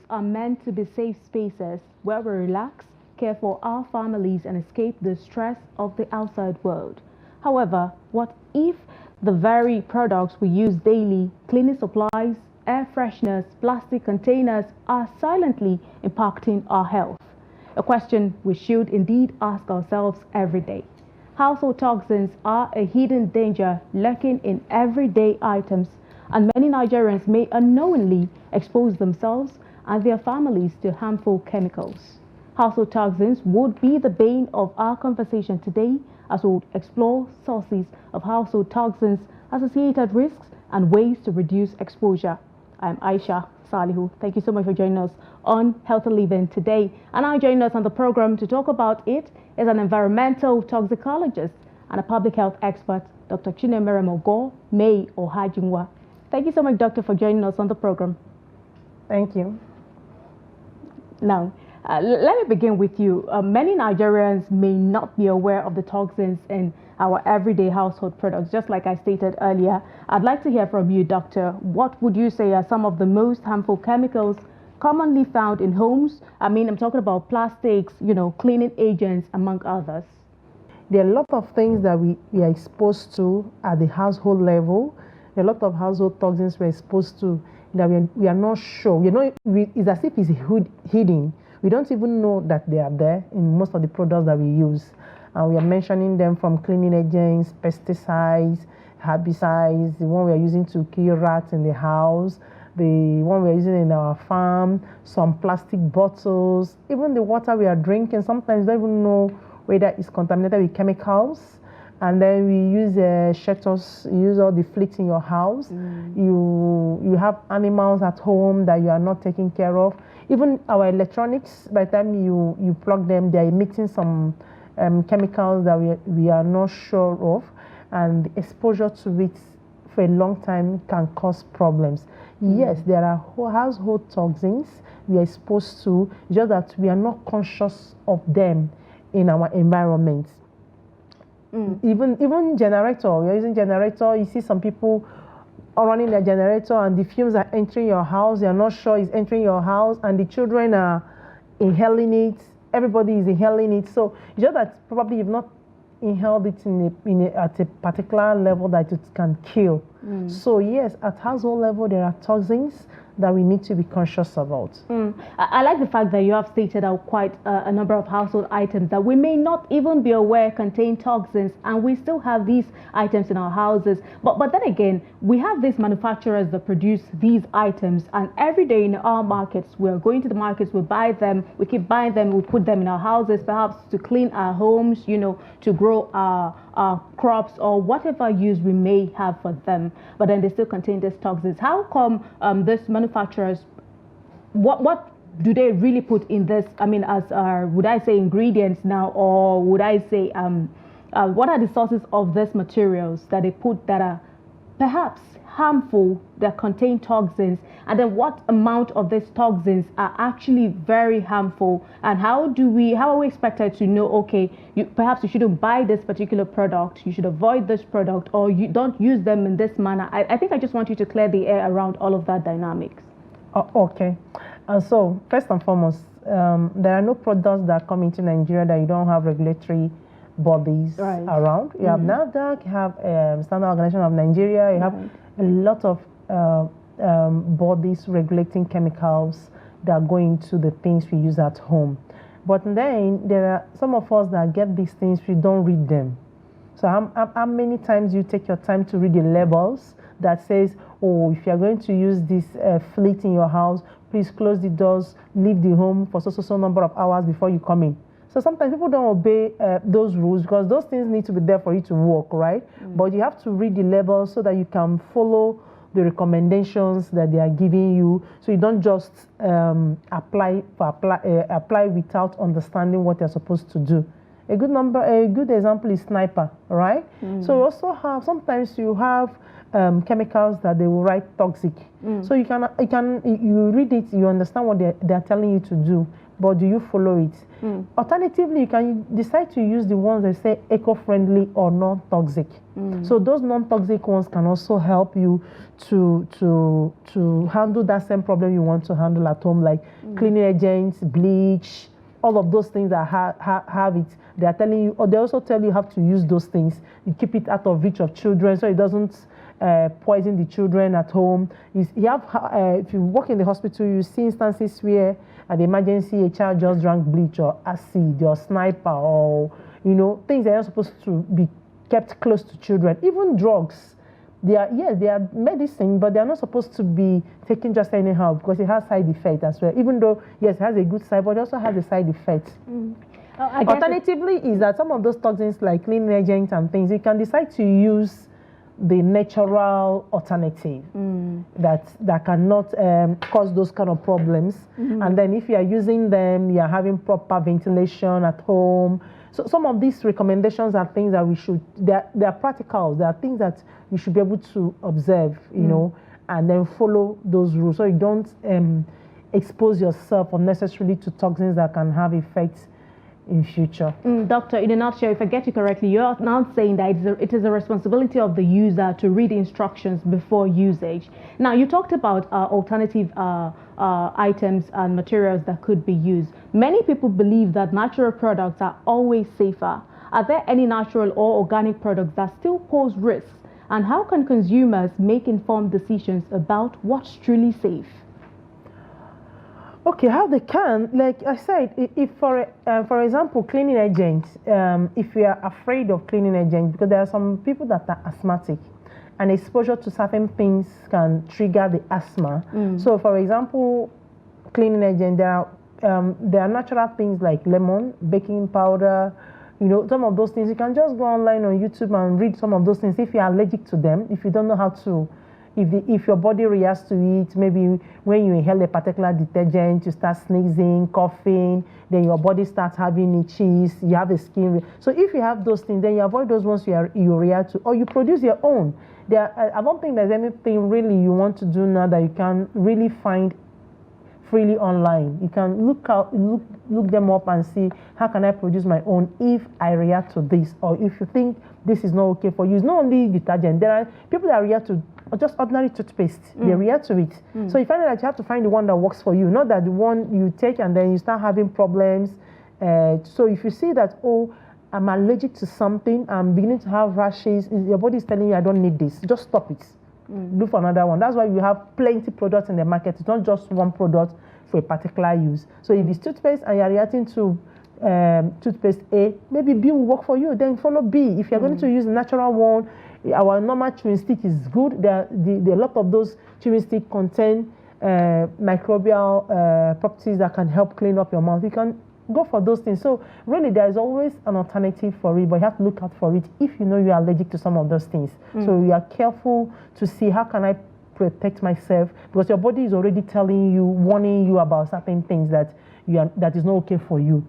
are meant to be safe spaces where we relax, care for our families, and escape the stress of the outside world. However, what if the very products we use daily, cleaning supplies, air fresheners, plastic containers, are silently impacting our health? A question we should indeed ask ourselves every day. Household toxins are a hidden danger lurking in everyday items, and many Nigerians may unknowingly expose themselves and their families to harmful chemicals. Household toxins would be the bane of our conversation today as we would explore sources of household toxins, associated risks, and ways to reduce exposure. I'm Aisha. Salihu. Thank you so much for joining us on Healthy Living today. And now joining us on the program to talk about it is an environmental toxicologist and a public health expert, Dr. Chimeremogor May Ohajinwa. Thank you so much, Doctor, for joining us on the program. Thank you. Now, let me begin with you. Many Nigerians may not be aware of the toxins in our everyday household products. Just like I stated earlier, I'd like to hear from you, Doctor. What would you say are some of the most harmful chemicals commonly found in homes? I mean, I'm talking about plastics, cleaning agents, among others. There are a lot of things that we are exposed to at the household level. There are a lot of household toxins we're exposed to that we are not sure. It's as if it's hidden. We don't even know that they are there in most of the products that we use. And we are mentioning them from cleaning agents, pesticides, herbicides, the one we are using to kill rats in the house, the one we are using in our farm, some plastic bottles, even the water we are drinking. Sometimes we don't even know whether it's contaminated with chemicals. And then we use shutters, you use all the fleets in your house. You have animals at home that you are not taking care of. Even our electronics, by the time you plug them, they are emitting some chemicals that we are not sure of, and the exposure to it for a long time can cause problems. Yes, there are household toxins we are exposed to, just that we are not conscious of them in our environment. Even generator, you're using generator, you see some people are running their generator and the fumes are entering your house, you're not sure it's entering your house, and the children are inhaling it, everybody is inhaling it. So it's just that probably you've not inhaled it at a particular level that it can kill. So yes, at household level there are toxins that we need to be conscious about. I like the fact that you have stated out quite a number of household items that we may not even be aware contain toxins, and we still have these items in our houses. But then again, we have these manufacturers that produce these items, and every day in our markets, we're going to the markets, we buy them, we keep buying them, we put them in our houses, perhaps to clean our homes, to grow our crops or whatever use we may have for them, but then they still contain these toxins. How come these manufacturers, what do they really put in this? I mean, as would I say ingredients now, or would I say what are the sources of these materials that they put that are perhaps harmful, that contain toxins, and then what amount of these toxins are actually very harmful, and how are we expected to know, okay, perhaps you shouldn't buy this particular product, you should avoid this product, or you don't use them in this manner? I think I just want you to clear the air around all of that dynamics. Okay. So first and foremost, there are no products that come into Nigeria that you don't have regulatory bodies around. You have NAFDAC, you have Standard Organization of Nigeria, you have a lot of bodies regulating chemicals that go into the things we use at home. But then there are some of us that get these things, we don't read them. So how many times you take your time to read the labels that says, oh, if you're going to use this fleet in your house, please close the doors, leave the home for so number of hours before you come in. So sometimes people don't obey those rules because those things need to be there for you to work, right? But you have to read the labels so that you can follow the recommendations that they are giving you, so you don't just apply without understanding what you're supposed to do. A good example is sniper, right? So you also have, sometimes you have chemicals that they will write toxic. So you read it, you understand what they're telling you to do, but do you follow it? Alternatively, you can decide to use the ones that say eco-friendly or non-toxic. So those non-toxic ones can also help you to handle that same problem you want to handle at home, like cleaning agents, bleach, all of those things that have it. They are telling you, or they also tell you how to use those things. You keep it out of reach of children so it doesn't poison the children at home. If you work in the hospital, you see instances where at the emergency a child just drank bleach or acid or sniper, or things that are not supposed to be kept close to children. Even drugs, they are medicine, but they are not supposed to be taken just anyhow, because it has side effects as well. Even though yes, it has a good side, but it also has a side effect. Alternatively, is that some of those toxins like cleaning agents and things, you can decide to use the natural alternative that cannot cause those kind of problems. And then if you are using them, you are having proper ventilation at home. So some of these recommendations are things that they are practical. They are things that you should be able to observe, and then follow those rules, so you don't expose yourself unnecessarily to toxins that can have effects in future. Doctor, in a nutshell, if I get you correctly, you're now saying that it is a responsibility of the user to read instructions before usage. Now, you talked about alternative items and materials that could be used. Many people believe that natural products are always safer. Are there any natural or organic products that still pose risks? And how can consumers make informed decisions about what's truly safe? Okay, how they can, like I said, if for example, cleaning agents, if we are afraid of cleaning agents, because there are some people that are asthmatic, and exposure to certain things can trigger the asthma. So, for example, cleaning agent, there are natural things like lemon, baking powder, some of those things. You can just go online on YouTube and read some of those things if you are allergic to them, if you don't know how to. If your body reacts to it, maybe when you inhale a particular detergent, you start sneezing, coughing, then your body starts having itches, you have a skin. So if you have those things, then you avoid those ones you react to, or you produce your own. I don't think there's anything really you want to do now that you can really find freely online. You can look them up and see, how can I produce my own if I react to this, or if you think this is not okay for you. It's not only detergent. There are people that react to just ordinary toothpaste. They react to it. So you find that you have to find the one that works for you, not that the one you take and then you start having problems. So if you see that, I'm allergic to something, I'm beginning to have rashes, your body is telling you, I don't need this, just stop it. Look for another one. That's why you have plenty of products in the market. It's not just one product for a particular use. So if it's toothpaste and you're reacting to toothpaste A, maybe B will work for you, then follow B. If you're going to use the natural one, our normal chewing stick is good. A lot of those chewing stick contain microbial properties that can help clean up your mouth. You can go for those things. So really, there is always an alternative for it, but you have to look out for it if you know you are allergic to some of those things. So you are careful to see, how can I protect myself, because your body is already telling you, warning you about certain things that is not okay for you.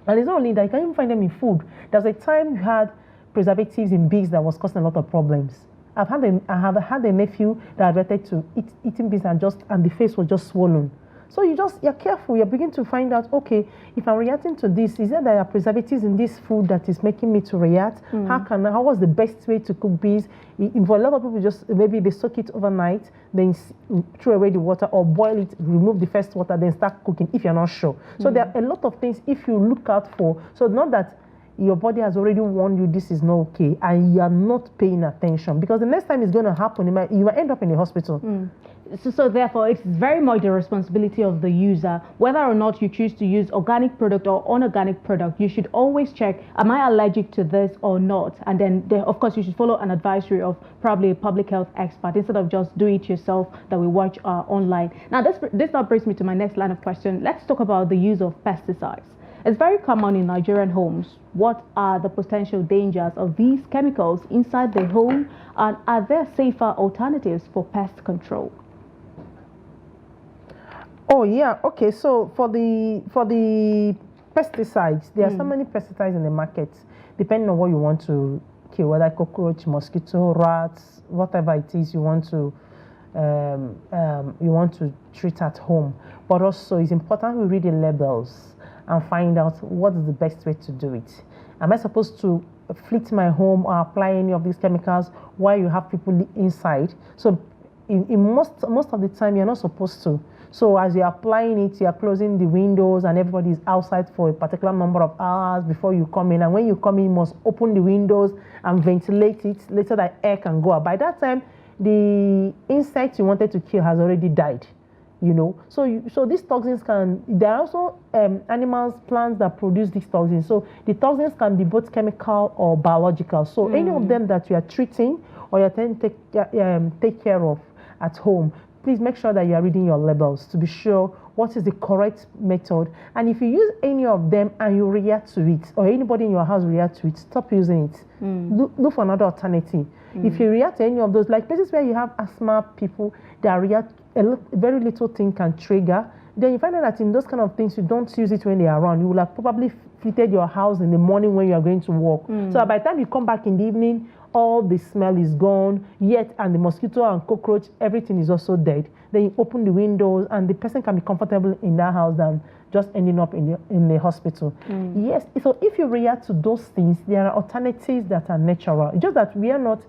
And it's not only that, you can even find them in food. There's a time you had preservatives in beans that was causing a lot of problems. I have had a nephew that related to eating beans and the face was just swollen. So you're careful. You begin to find out, okay, if I'm reacting to this, is there are preservatives in this food that is making me to react? How was the best way to cook beans? For a lot of people, just maybe they soak it overnight, then throw away the water, or boil it, remove the first water, then start cooking if you're not sure. So there are a lot of things if you look out for. So not that your body has already warned you this is not okay, and you are not paying attention, because the next time it's going to happen, you might end up in the hospital. So therefore, it's very much the responsibility of the user. Whether or not you choose to use organic product or unorganic product, you should always check, am I allergic to this or not? And then, of course, you should follow an advisory of probably a public health expert, instead of just do it yourself that we watch online. Now, this now brings me to my next line of question. Let's talk about the use of pesticides. It's very common in Nigerian homes. What are the potential dangers of these chemicals inside the home, and are there safer alternatives for pest control? Oh yeah, okay. So for the Pesticides. There are so many pesticides in the market, depending on what you want to kill, whether cockroach, mosquito, rats, whatever it is you want to treat at home. But also, it's important we read the labels and find out what is the best way to do it. Am I supposed to flit my home or apply any of these chemicals while you have people inside? So, in most of the time, you're not supposed to. So as you're applying it, you're closing the windows and everybody is outside for a particular number of hours before you come in. And when you come in, you must open the windows and ventilate it. Later that air can go out. By that time, the insect you wanted to kill has already died. So these toxins there are also animals, plants that produce these toxins. So the toxins can be both chemical or biological. So any of them that you are treating or you're trying to take care of at home, please make sure that you are reading your labels to be sure what is the correct method. And if you use any of them and you react to it, or anybody in your house react to it, stop using it. Look for another alternative. If you react to any of those, like places where you have asthma people that react, very little thing can trigger, then you find out that in those kind of things, you don't use it when they are around. You will have probably fitted your house in the morning when you are going to work. So by the time you come back in the evening, all the smell is gone, and the mosquito and cockroach, everything is also dead. Then you open the windows and the person can be comfortable in that house than just ending up in the hospital. Yes, so if you react to those things, there are alternatives that are natural. It's just that we are not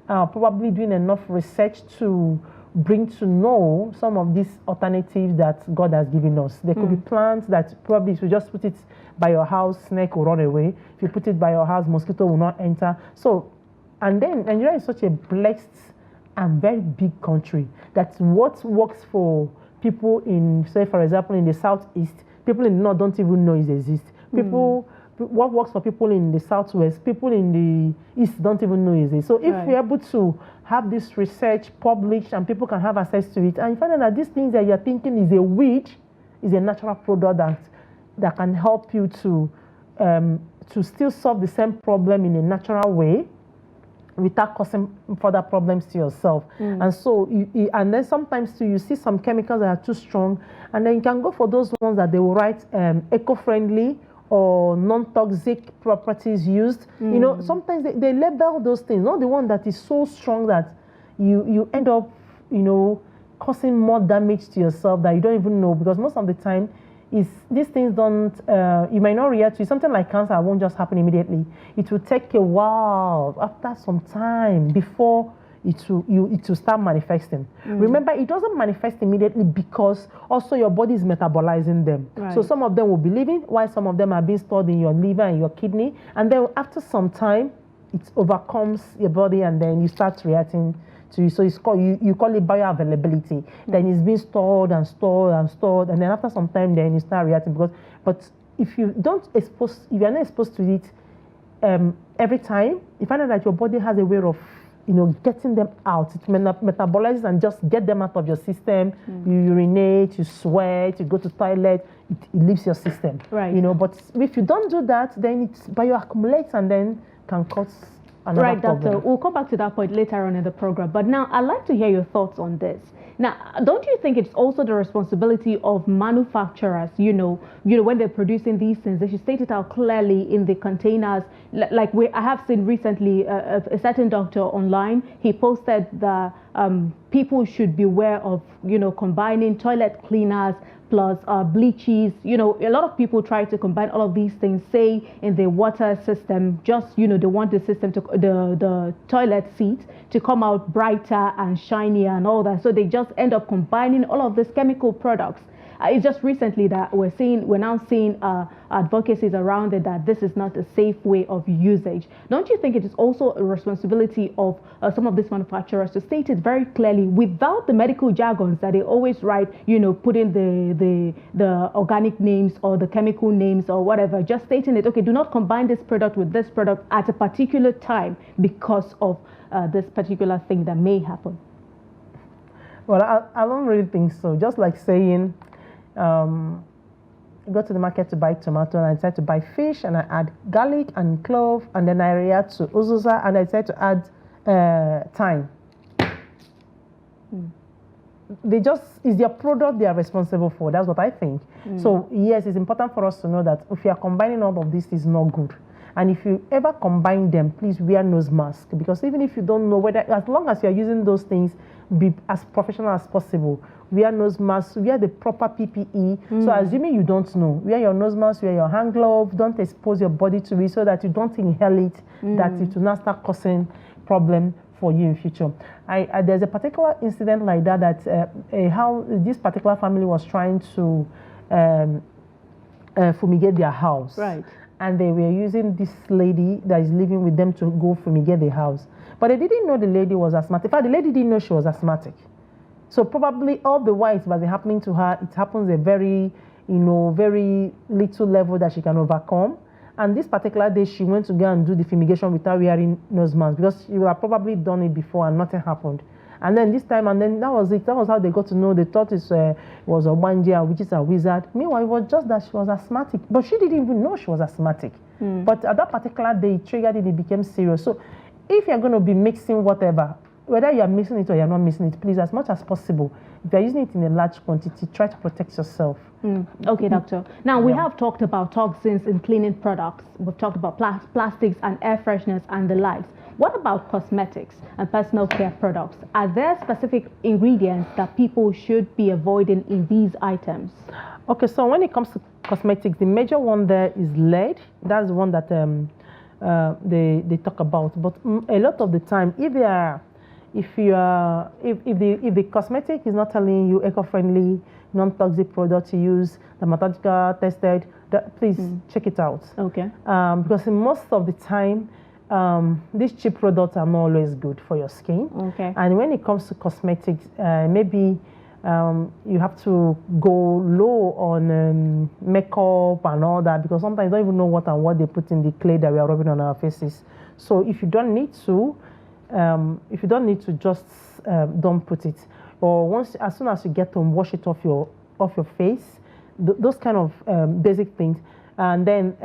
probably doing enough research to bring to know some of these alternatives that God has given us. There could be plants that probably if you just put it by your house, snake will run away. If you put it by your house, mosquito will not enter. So, and then Nigeria is such a blessed and very big country that what works for people in, say, for example, in the southeast, people in the north don't even know it exists. What works for people in the southwest, people in the east don't even know it exists. So if we're able to have this research published and people can have access to it, and you find out that these things that you're thinking is a weed, is a natural product that can help you to still solve the same problem in a natural way, without causing further problems to yourself. And so, and then sometimes too, you see some chemicals that are too strong, and then you can go for those ones that they will write eco-friendly or non-toxic properties used. Sometimes they label those things, not the one that is so strong that you end up, causing more damage to yourself that you don't even know, because most of the time, these things don't, you might not react to it. Something like cancer won't just happen immediately. It will take a while, after some time, before it will start manifesting. Remember, it doesn't manifest immediately because also your body is metabolizing them. So some of them will be living, while some of them are being stored in your liver and your kidney. And then after some time, it overcomes your body and then you start reacting to it. So it's called, you call it bioavailability. Then it's being stored and stored and stored, and then after some time, then you start reacting. But if you are not exposed to it every time, you find out that your body has a way of getting them out. It metabolizes and just get them out of your system. You urinate, you sweat, you go to toilet, it leaves your system. But if you don't do that, then it bioaccumulates and then can cause another problem. Doctor. We'll come back to that point later on in the program. But now I'd like to hear your thoughts on this. Now, don't you think it's also the responsibility of manufacturers, when they're producing these things, they should state it out clearly in the containers. Like I have seen recently a certain doctor online, he posted that people should beware of, combining toilet cleaners plus bleaches. A lot of people try to combine all of these things, say in the water system, just, they want the system to, the toilet seat to come out brighter and shinier and all that. So they just end up combining all of these chemical products. It's just recently that we're now seeing advocacies around it that this is not a safe way of usage. Don't you think it is also a responsibility of some of these manufacturers to state it very clearly without the medical jargons that they always write, put in the organic names or the chemical names or whatever, just stating it, okay, do not combine this product with this product at a particular time because of this particular thing that may happen? Well, I don't really think so. Just like saying, I go to the market to buy tomato and I decide to buy fish and I add garlic and clove and then I react to uzuza and I decide to add thyme. it's their product they are responsible for. That's what I think. So yes, it's important for us to know that if you are combining all of this, it's not good. And if you ever combine them, please wear nose mask, because even if you don't know whether, as long as you are using those things, be as professional as possible. Wear nose mask, wear the proper PPE. So assuming you don't know, wear your nose mask, wear your hand glove, don't expose your body to it so that you don't inhale it, that it will not start causing problem for you in future. There's a particular incident like that, how this particular family was trying to fumigate their house. Right. And they were using this lady that is living with them to go fumigate the house. But they didn't know the lady was asthmatic. In fact, the lady didn't know she was asthmatic. So probably all the while it was happening to her, it happens a very, very little level that she can overcome. And this particular day, she went to go and do the fumigation without wearing nose mask, because she would have probably done it before and nothing happened. And then this time, and then that was it. That was how they got to know. They thought it was a Wanjia, which is a wizard. Meanwhile, it was just that she was asthmatic. But she didn't even know she was asthmatic. But at that particular day, it triggered it, it became serious. So if you're going to be mixing whatever, whether you're mixing it or you're not mixing it, please, as much as possible, if you're using it in a large quantity, try to protect yourself. Okay, doctor. Now, we have talked about toxins in cleaning products. We've talked about plastics and air fresheners and the likes. What about cosmetics and personal care products? Are there specific ingredients that people should be avoiding in these items? Okay, so when it comes to cosmetics, the major one there is lead. That's the one that they talk about. But a lot of the time, if the cosmetic is not telling you eco-friendly, non-toxic product to use, dermatological tested, please check it out. Okay. Because most of the time, these cheap products are not always good for your skin. Okay. And when it comes to cosmetics, maybe you have to go low on makeup and all that, because sometimes you don't even know what they put in the clay that we are rubbing on our faces. So if you don't need to, just don't put it. Or as soon as you get home, wash it off your face. Those kind of basic things. And then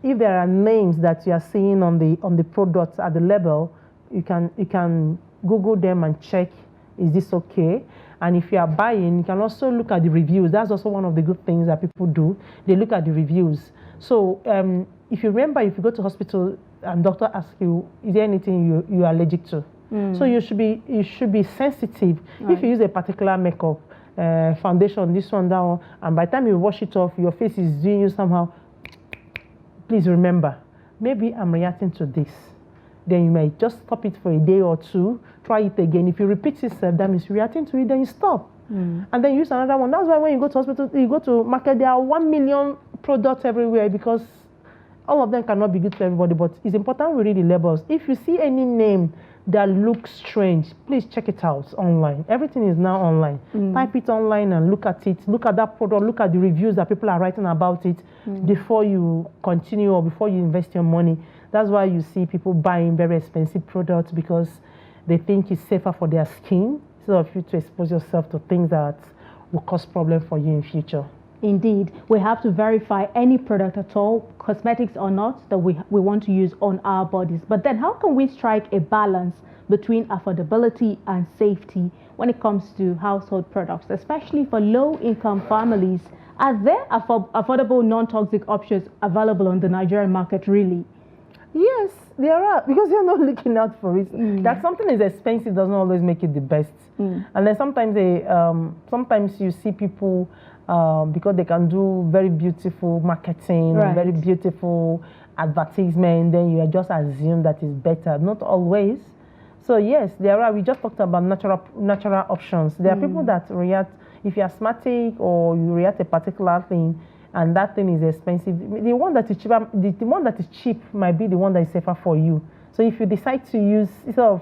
if there are names that you are seeing on the products at the label, you can Google them and check, is this okay? And if you are buying, you can also look at the reviews. That's also one of the good things that people do. They look at the reviews. So if you remember, if you go to hospital and doctor asks you, is there anything you are allergic to? So you should be sensitive. Right. If you use a particular makeup, foundation, this one, that one, and by the time you wash it off, your face is doing you somehow, please remember, maybe I'm reacting to this. Then you may just stop it for a day or two, try it again. If you repeat yourself, that means you're reacting to it, then you stop. And then use another one. That's why when you go to hospital, you go to market, there are 1 million products everywhere, because all of them cannot be good to everybody, but it's important we read the labels. If you see any name that looks strange, please check it out online. Everything is now online. Type it online and look at it. Look at that product. Look at the reviews that people are writing about it before you continue or before you invest your money. That's why you see people buying very expensive products, because they think it's safer for their skin, instead of you to expose yourself to things that will cause problems for you in future. Indeed, we have to verify any product at all, cosmetics or not, that we want to use on our bodies. But then how can we strike a balance between affordability and safety when it comes to household products, especially for low-income families? Are there affordable non-toxic options available on the Nigerian market, really? Yes, there are, because you're not looking out for it. That something is expensive doesn't always make it the best. And then sometimes you see people, because they can do very beautiful marketing, right, very beautiful advertisement, then you just assume that is better. Not always. So yes, there are. We just talked about natural options. There are people that react, if you're asthmatic or you react a particular thing, and that thing is expensive, the one that is cheaper, the one that is cheap might be the one that is safer for you. So if you decide to use, instead of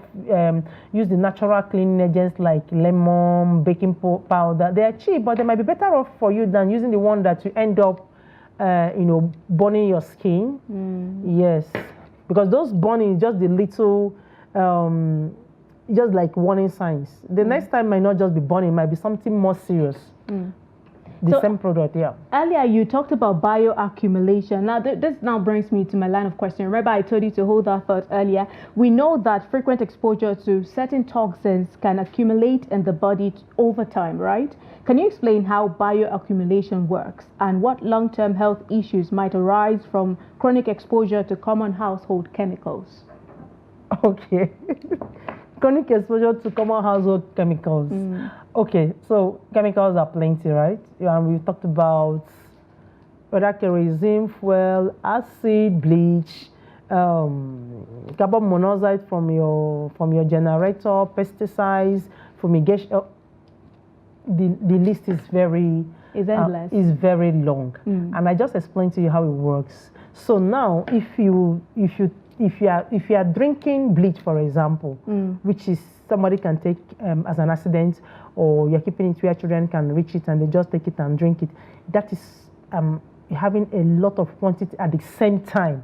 use the natural cleaning agents like lemon, baking powder, they are cheap, but they might be better off for you than using the one that you end up, burning your skin. Yes, because those burning is just the little, just like warning signs. The next time might not just be burning, it might be something more serious. The same product, yeah. Earlier, you talked about bioaccumulation. Now, this now brings me to my line of question. Remember, I told you to hold that thought earlier. We know that frequent exposure to certain toxins can accumulate in the body over time, right? Can you explain how bioaccumulation works and what long-term health issues might arise from chronic exposure to common household chemicals? Okay. Chronic exposure to common household chemicals. Okay, so chemicals are plenty, right? And we talked about whether kerosene, fuel, acid, bleach, carbon monoxide from your generator, pesticides, fumigation. The list is very endless. Is very long, and I just explained to you how it works. So now, if you are drinking bleach, for example, which is somebody can take as an accident, or you're keeping it where children can reach it and they just take it and drink it, that is having a lot of quantity at the same time.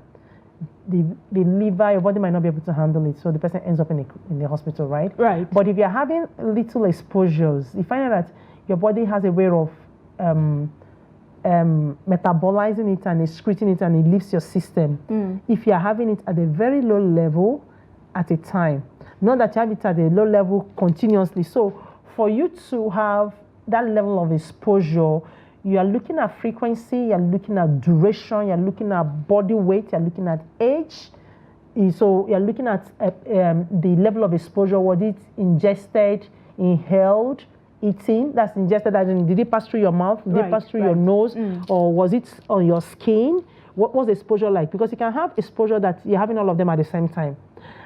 The liver, your body might not be able to handle it, so the person ends up in the hospital, right? Right. But if you're having little exposures, you find out that your body has a way of metabolizing it and excreting it, and it leaves your system. If you're having it at a very low level at a time, not that you have it at a low level continuously. So for you to have that level of exposure, you are looking at frequency, you're looking at duration, you're looking at body weight, you're looking at age. So you're looking at the level of exposure. Was it ingested, inhaled, eating? That's ingested, as in, did it pass through your mouth? Did it pass through your nose? Or was it on your skin? What was the exposure like? Because you can have exposure that you're having all of them at the same time.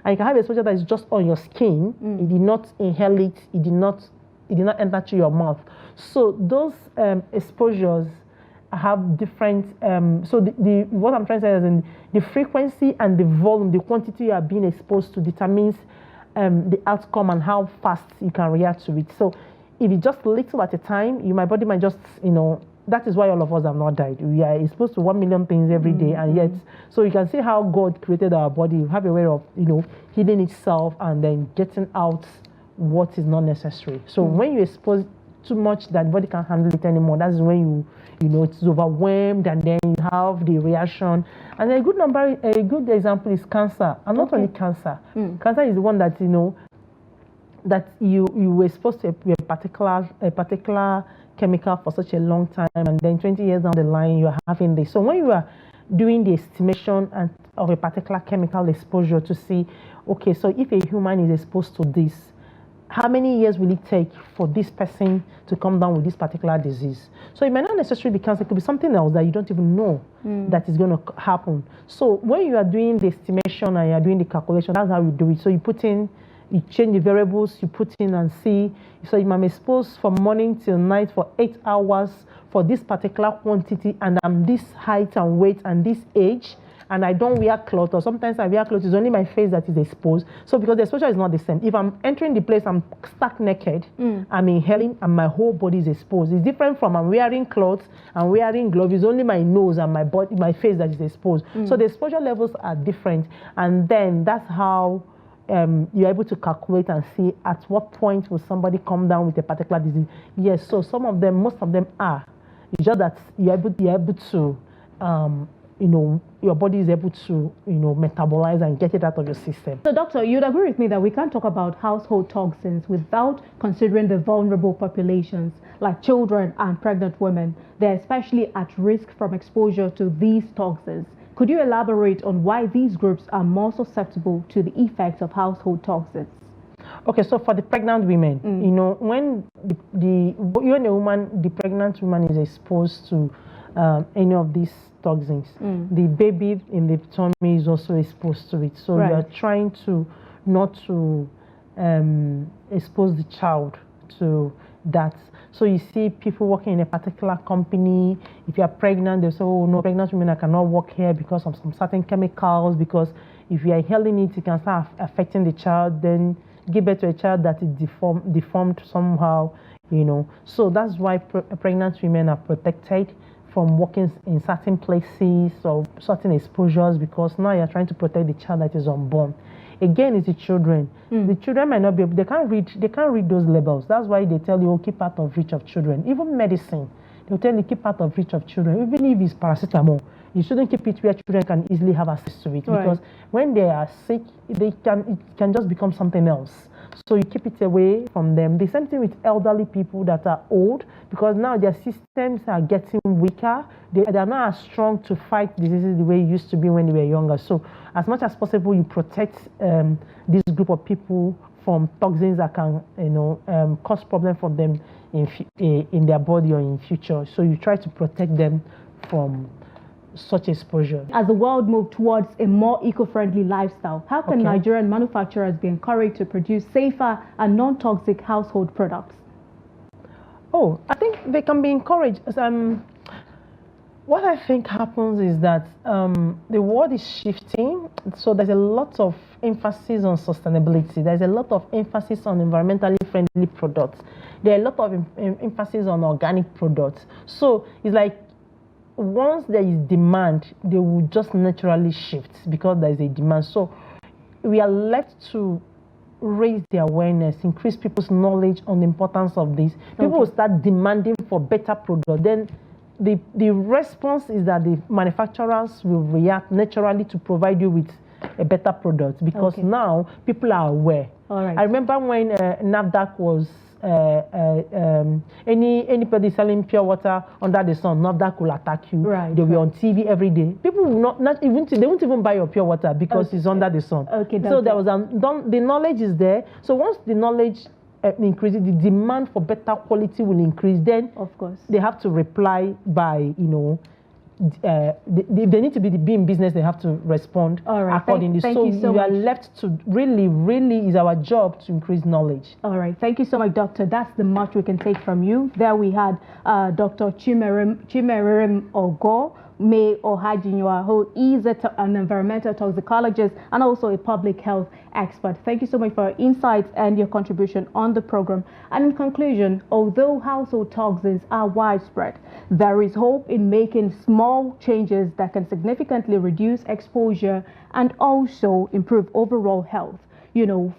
And you can have exposure that is just on your skin. You did not inhale it. It did not enter through your mouth. So those exposures have different. So what I'm trying to say is, in the frequency and the volume, the quantity you are being exposed to determines the outcome and how fast you can react to it. So if it's just little at a time, my body might just, that is why all of us have not died. We are exposed to 1 million things every day, and yet, so you can see how God created our body. You have a way of, healing itself and then getting out what is not necessary. So when you expose too much that the body can't handle it anymore, that's when it's overwhelmed, and then you have the reaction. And a good example is cancer, and not only cancer. Cancer is the one that that you were exposed to a particular chemical for such a long time, and then 20 years down the line you are having this. So when you are doing the estimation of a particular chemical exposure to see, okay, so if a human is exposed to this, how many years will it take for this person to come down with this particular disease? So it might not necessarily be cancer, it could be something else that you don't even know that is going to happen. So when you are doing the estimation and you are doing the calculation, that's how you do it. So you change the variables, you put in and see. So if I'm exposed from morning till night for 8 hours for this particular quantity, and I'm this height and weight and this age, and I don't wear clothes, or sometimes I wear clothes, it's only my face that is exposed. So because the exposure is not the same. If I'm entering the place, I'm stark naked, I'm inhaling, and my whole body is exposed. It's different from I'm wearing clothes, I'm wearing gloves, it's only my nose and my body, my face that is exposed. So the exposure levels are different, and then that's how you're able to calculate and see at what point will somebody come down with a particular disease. Yes, so most of them are. It's just that you're able to, your body is able to, metabolize and get it out of your system. So, doctor, you'd agree with me that we can't talk about household toxins without considering the vulnerable populations, like children and pregnant women. They're especially at risk from exposure to these toxins. Could you elaborate on why these groups are more susceptible to the effects of household toxins? Okay, so for the pregnant women, when the pregnant woman is exposed to any of these toxins, the baby in the tummy is also exposed to it. So you are trying to not to expose the child to that. So you see people working in a particular company. If you are pregnant, they say, oh no, pregnant women cannot work here because of some certain chemicals, because if you are inhaling it, it can start affecting the child, then give birth to a child that is deformed somehow, So that's why pregnant women are protected from working in certain places or certain exposures, because now you're trying to protect the child that is unborn. Again, it's the children. The children might not be able, they can't read those labels. That's why they tell you, keep out of reach of children. Even medicine. they'll tell you keep out of reach of children. Even if it's paracetamol, you shouldn't keep it where children can easily have access to it, because when they are sick, it can just become something else. So you keep it away from them. The same thing with elderly people that are old, because now their systems are getting weaker. They are not as strong to fight diseases the way it used to be when they were younger. So as much as possible, you protect this group of people from toxins that can, cause problem for them in their body or in future. So you try to protect them from such exposure. As the world moves towards a more eco-friendly lifestyle, how can Nigerian manufacturers be encouraged to produce safer and non-toxic household products? Oh, I think they can be encouraged. What I think happens is that the world is shifting, so there's a lot of emphasis on sustainability. There's a lot of emphasis on environmentally friendly products. There are a lot of emphasis on organic products. So it's like once there is demand, they will just naturally shift because there is a demand. So we are left to raise the awareness, increase people's knowledge on the importance of this. People will start demanding for better products. Then the response is that the manufacturers will react naturally to provide you with a better product, because now people are aware. I remember when NAFDAC was anybody selling pure water under the sun, NAFDAC will attack you. They were on TV every day. People will not even, they won't even buy your pure water because it's under the sun. So there was the knowledge is there. So once the knowledge increases, the demand for better quality will increase. Then of course they have to reply by they need to be in business, they have to respond accordingly. Thank you so we much. are left to really is our job to increase knowledge. All right, thank you so much, Doctor. That's the much we can take from you. There we had Dr. Chimeremogor Ohajinwa, who is an environmental toxicologist and also a public health expert. Thank you so much for your insights and your contribution on the program. And in conclusion, although household toxins are widespread, there is hope in making small changes that can significantly reduce exposure and also improve overall health.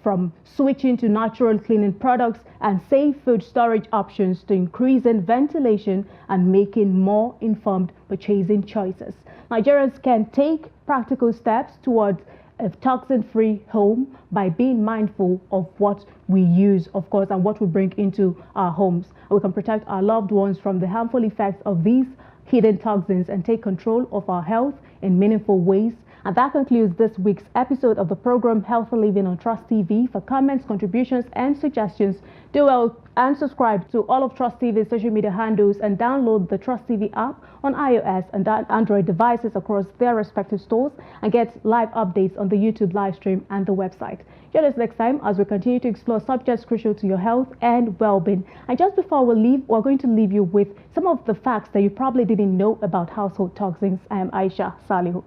From switching to natural cleaning products and safe food storage options to increasing ventilation and making more informed purchasing choices. Nigerians can take practical steps towards a toxin-free home by being mindful of what we use, of course, and what we bring into our homes. We can protect our loved ones from the harmful effects of these hidden toxins and take control of our health in meaningful ways. And that concludes this week's episode of the program Healthy Living on Trust TV. For comments, contributions, and suggestions, do well and subscribe to all of Trust TV's social media handles and download the Trust TV app on iOS and Android devices across their respective stores, and get live updates on the YouTube live stream and the website. Join us next time as we continue to explore subjects crucial to your health and well-being. And just before we leave, we're going to leave you with some of the facts that you probably didn't know about household toxins. I am Aisha. Salihu.